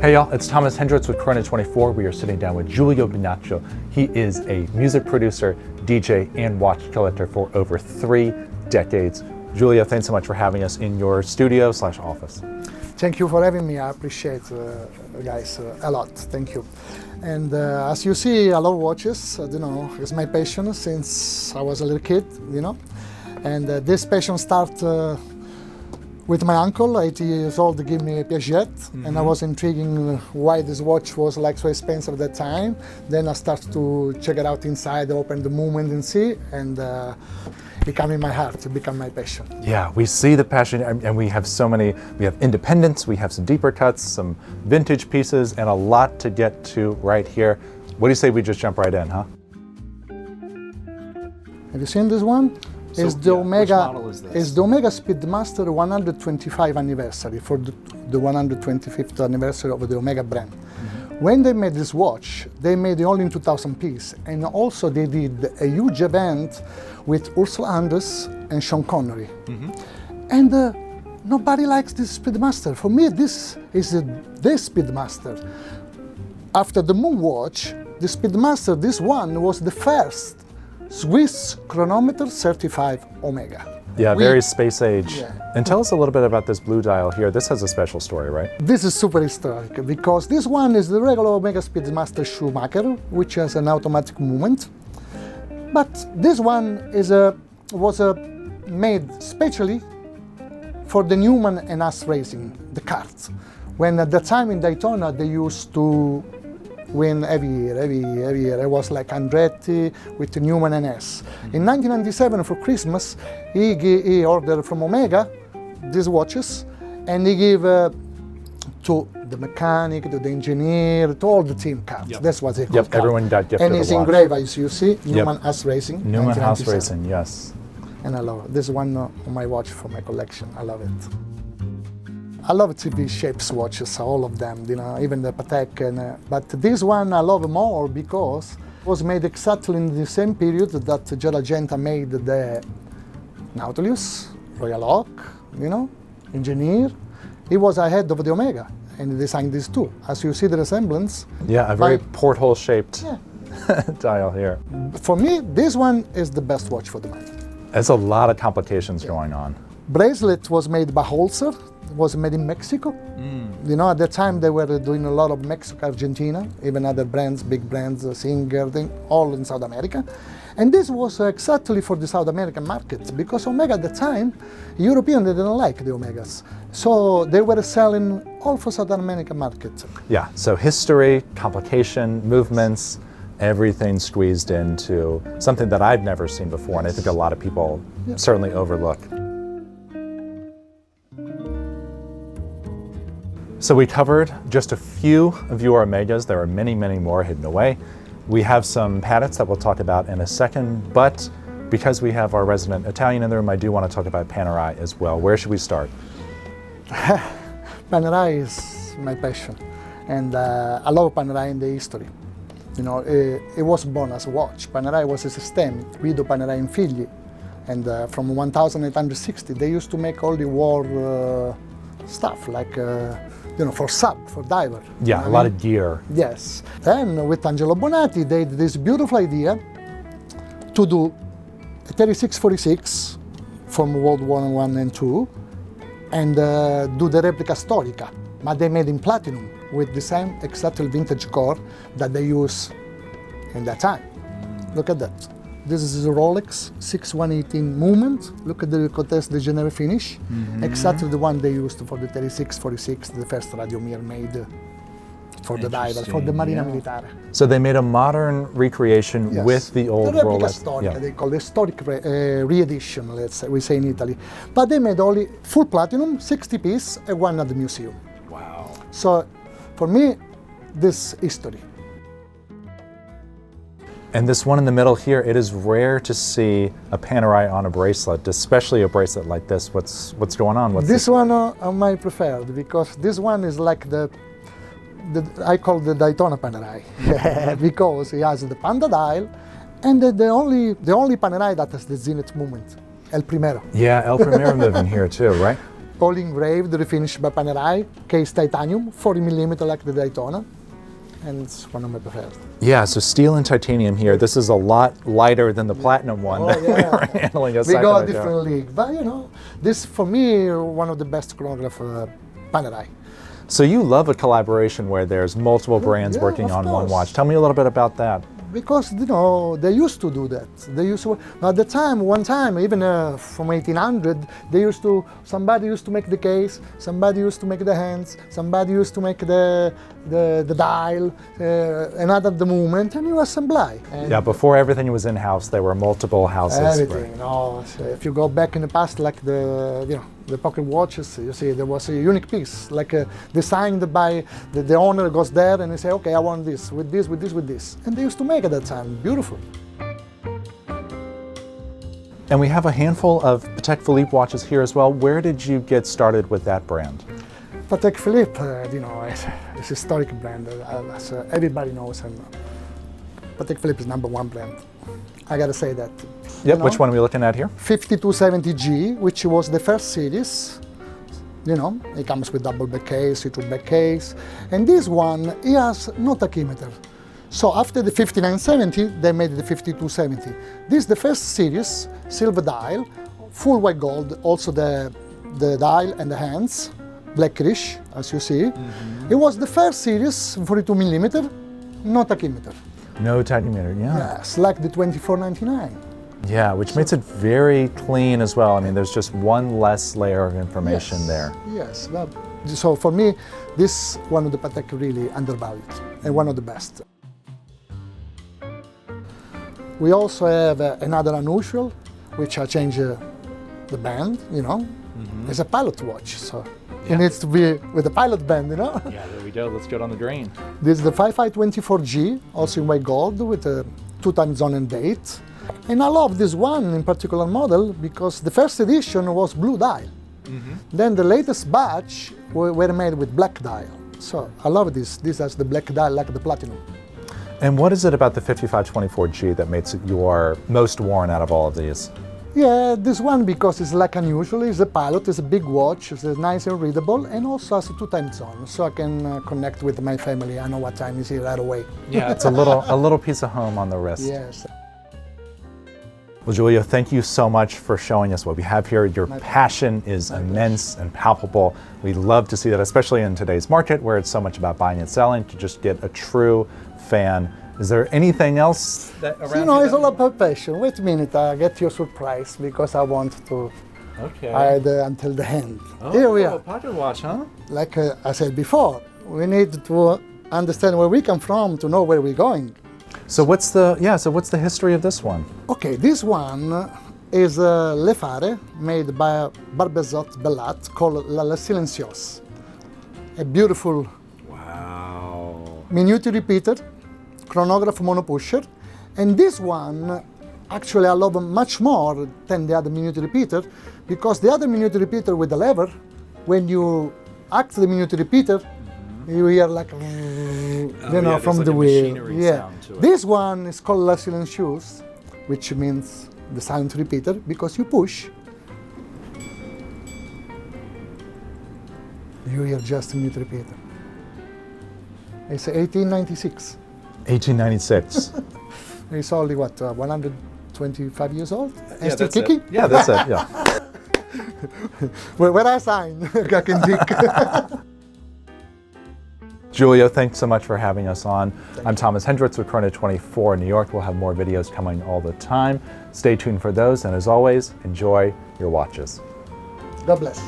Hey y'all, it's Thomas Hendricks with Corona 24. We are sitting down with Giulio Bonaccio. He is a music producer, DJ, and watch collector for over 3 decades. Giulio, thanks so much for having us in your studio/office. Thank you for having me. I appreciate guys a lot. Thank you. And as you see, I love watches. It's my passion since I was a little kid. And this passion started with my uncle, 80 years old, to give me a Piaget, and I was intriguing why this watch was like so expensive at that time. Then I started to check it out inside, open the movement and see, and become in my heart, become my passion. Yeah, we see the passion, and we have so many. We have independents, we have some deeper cuts, some vintage pieces, and a lot to get to right here. What do you say we just jump right in, huh? Have you seen this one? It's the which model is this? It's the Omega Speedmaster 125 anniversary for the 125th anniversary of the Omega brand. When they made this watch, they made it only in 2,000 pieces, and also they did a huge event with Ursula Andress and Sean Connery. And nobody likes this Speedmaster. For me, this is the Speedmaster. After the Moon watch, the Speedmaster, this one was the first Swiss chronometer certified Omega. Yeah, very space age. Yeah. And tell us a little bit about this blue dial here. This has a special story, right? This is super historic because this one is the regular Omega Speedmaster Schumacher, which has an automatic movement. But this one was made specially for the Newman and Haas racing, the karts. When at the time in Daytona they used to win every year. It was like Andretti with Newman and Haas. In 1997 for Christmas, he ordered from Omega these watches, and he gave to the mechanic, to the engineer, to all the team cars. Yep. That's what they called. Yep, everyone got gifted And a it's watch. engraved, as you see, Newman Haas Racing. Newman Haas 1997. Racing, yes. And I love it. This is one of my watch for my collection. I love it. I love TV shapes watches, all of them, even the Patek. But this one I love more because it was made exactly in the same period that Genta made the Nautilus, Royal Oak, engineer. He was ahead of the Omega, and he designed these two. As you see the resemblance. Yeah, a very porthole-shaped dial here. For me, this one is the best watch for the money. There's a lot of complications going on. Bracelet was made by Holzer. Was made in Mexico. At that time they were doing a lot of Mexico, Argentina, even other brands, big brands, Singer, all in South America. And this was exactly for the South American market, because Omega at the time, Europeans didn't like the Omegas. So they were selling all for South American market. Yeah, so history, complication, movements, everything squeezed into something that I've never seen before, and I think a lot of people certainly overlook. So we covered just a few of your Omegas. There are many, many more hidden away. We have some Pateks that we'll talk about in a second, but because we have our resident Italian in the room, I do want to talk about Panerai as well. Where should we start? Panerai is my passion, and I love Panerai in the history. It was born as a watch. Panerai was a system, Guido Panerai and Figli, and from 1860 they used to make all the war stuff, like for sub, for diver. Yeah, a lot of gear. Yes. Then with Angelo Bonatti, they had this beautiful idea to do a 3646 from World War I and II, and do the replica storica, but they made in platinum with the same exactly vintage core that they use in that time. Look at that. This is a Rolex 6118 movement. Look at the Comtesse de Genere finish. Exactly the one they used for the 3646, the first Radiomir made for the diver, for the Marina Militare. So they made a modern recreation with the old the replica Rolex. Storica, they call it historic re-edition, let's say, we say in Italy. But they made only full platinum, 60 piece, and one at the museum. Wow. So for me, this history. And this one in the middle here, it is rare to see a Panerai on a bracelet, especially a bracelet like this. What's going on? This one I my preferred, because this one is like I call the Daytona Panerai, because he has the Panda dial, and the only Panerai that has the zenith movement, El Primero. Yeah, El Primero movement here too, right? all engraved, refinished by Panerai, case titanium, 40mm like the Daytona, and it's one of my preferred. Yeah, so steel and titanium here. This is a lot lighter than the platinum one that we were handling a We second go a ago. different league, but you know, this for me one of the best chronograph Panerai. So you love a collaboration where there's multiple brands Yeah, working of on one course. watch. Tell me a little bit about that. Because you know they used to do that. They used to at the time, one time, even from 1800, somebody used to make the case, somebody used to make the hands, somebody used to make the dial, another the movement, and you assemble. And Yeah, before everything was in-house, there were multiple houses. everything. You know, so if you go back in the past, like the pocket watches, you see there was a unique piece, like designed by the owner goes there and they say, okay, I want this, with this, with this, with this. And they used to make at that time, beautiful. And we have a handful of Patek Philippe watches here as well. Where did you get started with that brand? Patek Philippe, you know, it's a historic brand, as everybody knows, and Patek Philippe is #1 brand. I gotta say that. Yep, know? which one are we looking at here? 5270G, which was the first series. You know, it comes with double back case, triple back case, and this one, it has no tachymeter. So after the 5970, they made the 5270. This is the first series, silver dial, full white gold, also the dial and the hands, blackish, as you see. It was the first series, 42mm, no tachymeter. No tachymeter, yeah. Yes, like the 2499. Yeah, which makes it very clean as well. I mean, there's just one less layer of information there. Yes, well, so for me, this one of the Patek really undervalued and one of the best. We also have another unusual, which I changed the band, you know. It's a pilot watch, so it needs to be with a pilot band, you know. Yeah, there we go. Let's get on the grain. This is the 5524G, also in white gold, with a 2 time zone and date. And I love this one in particular model because the first edition was blue dial. Then the latest batch were made with black dial. So I love this. This has the black dial like the platinum. And what is it about the 5524G that makes it your most worn out of all of these? Yeah, this one because it's like unusual. It's a pilot, it's a big watch, it's nice and readable, and also has a 2 time zone, so I can connect with my family. I know what time is here right away. Yeah, it's a little piece of home on the wrist. Yes. Well, Giulio, thank you so much for showing us what we have here. Your passion is immense and palpable. We love to see that, especially in today's market where it's so much about buying and selling, to just get a true fan. Is there anything else that around You know, you it's all about passion. Wait a minute, I get your surprise because I want to hide until the end. Here we are. Pocket watch, huh? Like I said before, we need to understand where we come from to know where we're going. So what's the history of this one? Okay, this one is a Le Fare made by Barbezot Bellat called La Silencieuse. A beautiful minute repeater, chronograph monopusher, and this one actually I love much more than the other minute repeater because the other minute repeater with the lever, when you act the minute repeater, you hear like from the wheel. Yeah, this one is called La Silencieuse, which means the silent repeater because you push, you hear just a minute repeater. It's 1896. 1896. It's only what 125 years old and still that's kicking. it. Yeah, that's it. Yeah. Where I sign, I can dig. Giulio, thanks so much for having us on. I'm Thomas Hendricks with Chrono 24 in New York. We'll have more videos coming all the time. Stay tuned for those, and as always, enjoy your watches. God bless.